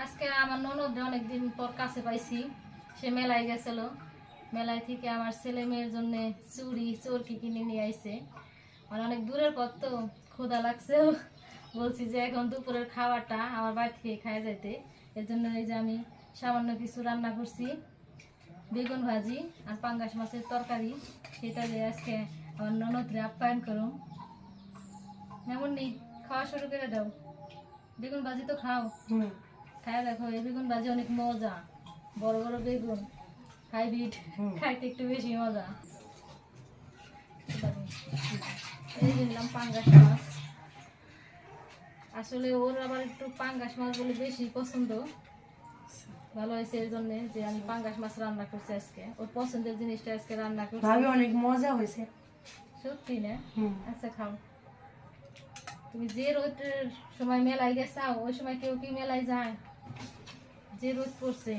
আজকে আমার ননদ অনেকদিন পর কাছে পাইছি, সে মেলায় গেছিল। মেলায় থেকে আমার ছেলে মেয়ের জন্য চুড়ি চরকি কিনে নিয়ে আইছে। আর অনেক দূরের পর তো ক্ষুধা লাগছে, বলছি যে এখন দুপুরের খাওয়াটা আমার বাড়ি থেকে খাই যাইতে। এর জন্য এই যে আমি সামান্য কিছু রান্না করছি, বেগুন ভাজি আর পাঙ্গাস মাছের তরকারি। সেটা দিয়ে আজকে আমার ননদরে আপ্যায়ন করুন। এমন নেই, খাওয়া শুরু করে দাও। বেগুন ভাজি তো খাও, খায় দেখো। এই বেগুন ভাজি অনেক মজা, বড় বড় বেগুন, হাইব্রিড, খাইতে একটু বেশি মজা। এই নিলাম পাঙ্গাস মাছ। আসলে ওর আবার একটু পাঙ্গাস মাছ বলে বেশি পছন্দ। ভালো হয়েছে এর জন্য যে আমি পাঙ্গাস মাছ রান্না করছি আজকে। ওর পছন্দের জিনিসটা আজকে রান্না করছি। ভাবি অনেক মজা হয়েছে। সত্যি না? আচ্ছা খাও। তুমি যে রোদের সময় মেলায় গেছাও, ওই সময় কেউ কি মেলায় যায়? যে রোদ পড়ছে